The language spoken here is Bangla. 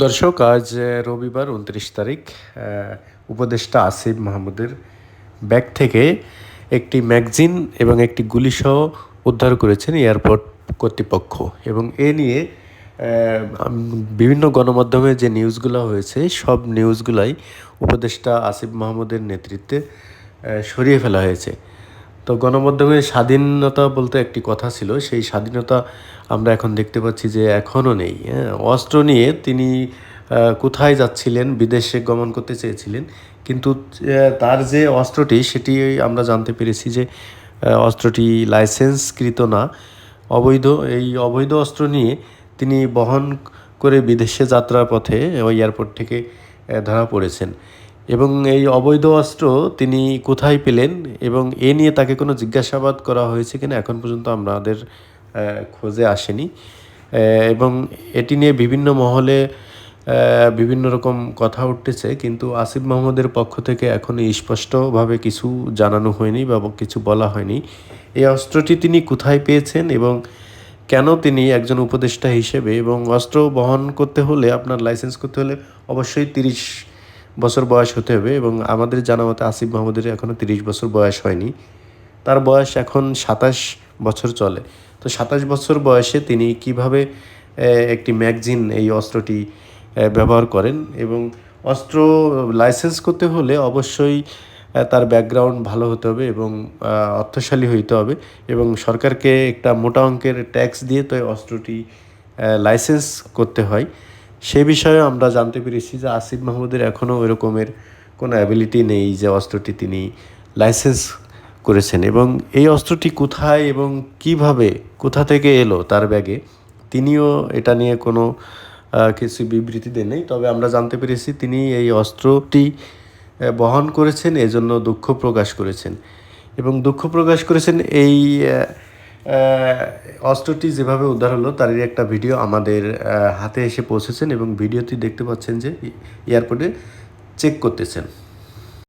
দর্শক, আজ রবিবার ২৯ তারিখ। উপদেষ্টা আসিফ মাহমুদের ব্যাগ থেকে একটি ম্যাগাজিন এবং একটি গুলিসহ উদ্ধার করেছেন এয়ারপোর্ট কর্তৃপক্ষ। এবং এ নিয়ে বিভিন্ন গণমাধ্যমে যে নিউজগুলো হয়েছে সব নিউজগুলাই উপদেষ্টা আসিফ মাহমুদের নেতৃত্বে সরিয়ে ফেলা হয়েছে। তো গণমাধ্যমে স্বাধীনতা বলতে একটি কথা ছিল, সেই স্বাধীনতা আমরা এখন দেখতে পাচ্ছি যে এখনও নেই। অস্ত্র নিয়ে তিনি কোথায় যাচ্ছিলেন, বিদেশে গমন করতে চেয়েছিলেন, কিন্তু তার যে অস্ত্রটি সেটি আমরা জানতে পেরেছি যে অস্ত্রটি লাইসেন্সকৃত না, অবৈধ। এই অবৈধ অস্ত্র নিয়ে তিনি বহন করে বিদেশে যাত্রার পথে ওই এয়ারপোর্ট থেকে ধরা পড়েছেন। এবং এই অবৈধ অস্ত্র তিনি কোথায় পেলেন এবং এ নিয়ে তাকে কোনো জিজ্ঞাসাবাদ করা হয়েছে কিনা এখন পর্যন্ত আমাদের খোঁজে আসেনি। এবং এটি নিয়ে বিভিন্ন মহলে বিভিন্ন রকম কথা উঠতেছে, কিন্তু আসিফ মাহমুদের পক্ষ থেকে এখনও স্পষ্টভাবে কিছু জানানো হয়নি বা কিছু বলা হয়নি। এই অস্ত্রটি তিনি কোথায় পেয়েছেন এবং কেন তিনি একজন উপদেষ্টা হিসেবে, এবং অস্ত্র বহন করতে হলে আপনার লাইসেন্স করতে হলে অবশ্যই 30 বছর বয়স হতে হবে, এবং আমাদের জানা মতে আসিফ মাহমুদের এখনও 30 বছর বয়স হয়নি। তার বয়স এখন 27 বছর চলে। তো 27 বছর বয়সে তিনি কিভাবে একটি ম্যাগাজিন, এই অস্ত্রটি ব্যবহার করেন? এবং অস্ত্র লাইসেন্স করতে হলে অবশ্যই তার ব্যাকগ্রাউন্ড ভালো হতে হবে এবং অর্থশালী হইতে হবে, এবং সরকারকে একটা মোটা অঙ্কের ট্যাক্স দিয়ে তো এই অস্ত্রটি লাইসেন্স করতে হয়। সে বিষয়ে আমরা জানতে পেরেছি যে আসিফ মাহমুদের এখনও ওই রকমের কোনো অ্যাবিলিটি নেই যে অস্ত্রটি তিনি লাইসেন্স করেছেন। এবং এই অস্ত্রটি কোথায় এবং কিভাবে, কোথা থেকে এলো তার ব্যাগে, তিনিও এটা নিয়ে কোনো কিছু বিবৃতি দেন নাই। তবে আমরা জানতে পেরেছি তিনি এই অস্ত্রটি বহন করেছেন, এজন্য দুঃখ প্রকাশ করেছেন। এবং দুঃখ প্রকাশ করেছেন এই অস্ত্রটি যেভাবে উদ্ধার হলো তারই একটা ভিডিও আমাদের হাতে এসে পৌঁছেছেন, এবং ভিডিওটি দেখতে পাচ্ছেন যে এয়ারপোর্টে চেক করতেছেন।